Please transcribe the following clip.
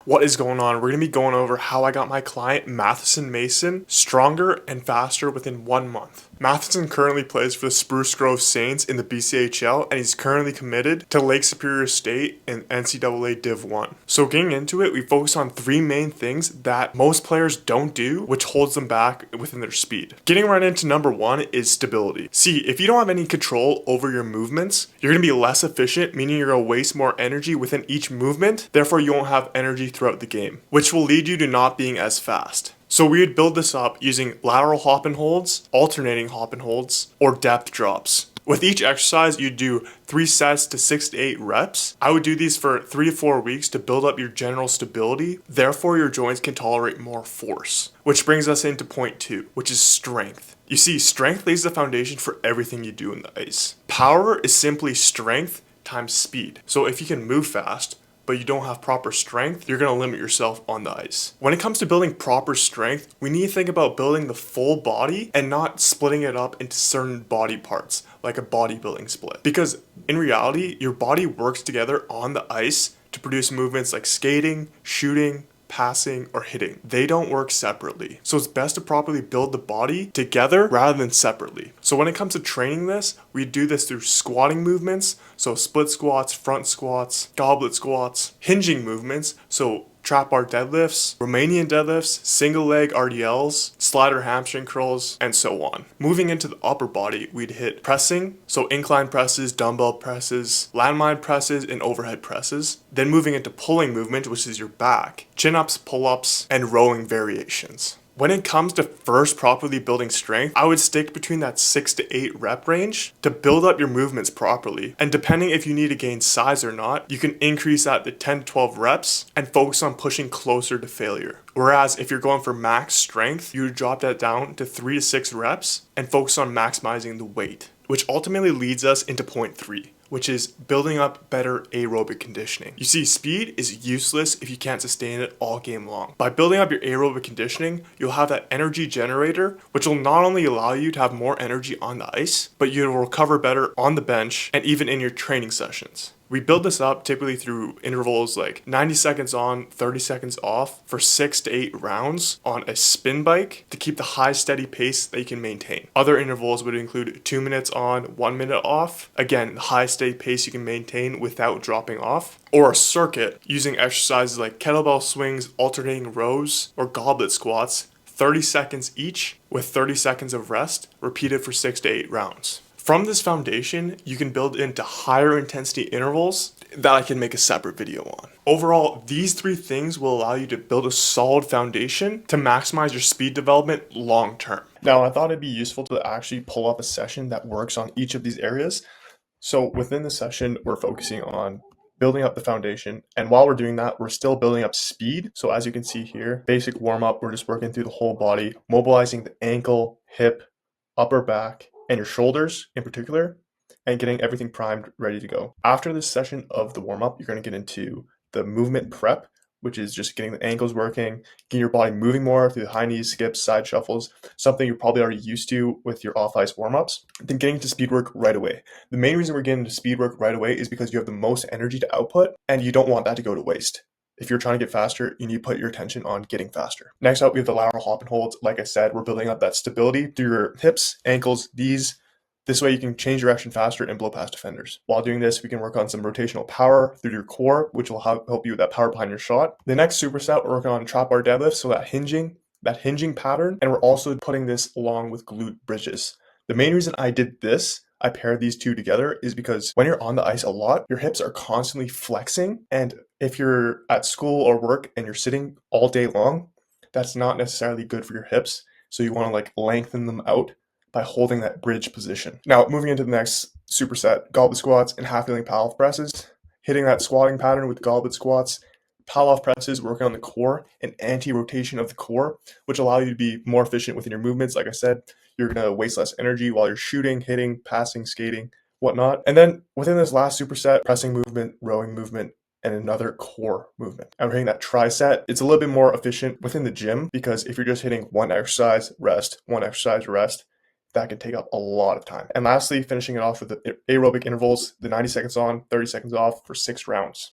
What is going on? We're going to be going over how I got my client Matheson Mason stronger and faster within 1 month. Matheson currently plays for the Spruce Grove Saints in the BCHL, and he's currently committed to Lake Superior State in NCAA Div 1. So getting into it, we focus on three main things that most players don't do, which holds them back within their speed. Getting right into number one is stability. See, if you don't have any control over your movements, you're going to be less efficient, meaning you're going to waste more energy within each movement, therefore you won't have energy throughout the game, which will lead you to not being as fast. So we would build this up using lateral hop and holds, alternating hop and holds, or depth drops. With each exercise, you do 3 sets to 6 to 8 reps. I would do these for 3 to 4 weeks to build up your general stability. Therefore, your joints can tolerate more force. Which brings us into point 2, which is strength. You see, strength lays the foundation for everything you do in the ice. Power is simply strength times speed. So if you can move fast, but you don't have proper strength, you're going to limit yourself on the ice. When it comes to building proper strength, we need to think about building the full body and not splitting it up into certain body parts, like a bodybuilding split. Because in reality, your body works together on the ice to produce movements like skating, shooting, passing, or hitting. They don't work separately. So it's best to properly build the body together rather than separately. So when it comes to training this, we do this through squatting movements, so split squats, front squats, goblet squats, hinging movements, so trap bar deadlifts, Romanian deadlifts, single leg RDLs, slider hamstring curls, and so on. Moving into the upper body, we'd hit pressing, so incline presses, dumbbell presses, landmine presses, and overhead presses. Then moving into pulling movement, which is your back, chin-ups, pull-ups, and rowing variations. When it comes to first properly building strength, I would stick between that 6 to 8 rep range to build up your movements properly. And depending if you need to gain size or not, you can increase that to 10 to 12 reps and focus on pushing closer to failure. Whereas if you're going for max strength, you would drop that down to 3 to 6 reps and focus on maximizing the weight, which ultimately leads us into point 3. Which is building up better aerobic conditioning. You see, speed is useless if you can't sustain it all game long. By building up your aerobic conditioning, you'll have that energy generator, which will not only allow you to have more energy on the ice, but you'll recover better on the bench and even in your training sessions. We build this up typically through intervals like 90 seconds on, 30 seconds off for 6 to 8 rounds on a spin bike to keep the high steady pace that you can maintain. Other intervals would include 2 minutes on, 1 minute off. Again, the high steady pace you can maintain without dropping off. Or a circuit using exercises like kettlebell swings, alternating rows, or goblet squats, 30 seconds each with 30 seconds of rest, repeated for 6 to 8 rounds. From this foundation, you can build into higher intensity intervals that I can make a separate video on. Overall, these 3 things will allow you to build a solid foundation to maximize your speed development long term. Now, I thought it'd be useful to actually pull up a session that works on each of these areas. So within the session, we're focusing on building up the foundation. And while we're doing that, we're still building up speed. So as you can see here, basic warm up, we're just working through the whole body, mobilizing the ankle, hip, upper back, and your shoulders in particular, and getting everything primed, ready to go. After this session of the warm-up, you're going to get into the movement prep, which is just getting the ankles working, getting your body moving more through the high knees, skips, side shuffles, something you're probably already used to with your off-ice warm-ups. Then getting to speed work right away. The main reason we're getting to speed work right away is because you have the most energy to output, and you don't want that to go to waste. If you're trying to get faster, you need to put your attention on getting faster. Next up, we have the lateral hop and holds. Like I said, we're building up that stability through your hips, ankles, knees. This way you can change direction faster and blow past defenders. While doing this, we can work on some rotational power through your core, which will help you with that power behind your shot. The next superset, we're working on trap bar deadlift, so that hinging pattern, and we're also putting this along with glute bridges. The main reason I did this, I paired these 2 together, is because when you're on the ice a lot, your hips are constantly flexing, and if you're at school or work and you're sitting all day long, that's not necessarily good for your hips. So you want to lengthen them out by holding that bridge position. Now, moving into the next superset, goblet squats and half kneeling Pallof presses. Hitting that squatting pattern with goblet squats, Pallof presses, working on the core and anti-rotation of the core, which allow you to be more efficient within your movements. Like I said, you're going to waste less energy while you're shooting, hitting, passing, skating, whatnot. And then within this last superset, pressing movement, rowing movement, and another core movement. And we're hitting that tricep. It's a little bit more efficient within the gym because if you're just hitting one exercise, rest, that can take up a lot of time. And lastly, finishing it off with the aerobic intervals, the 90 seconds on, 30 seconds off for 6 rounds.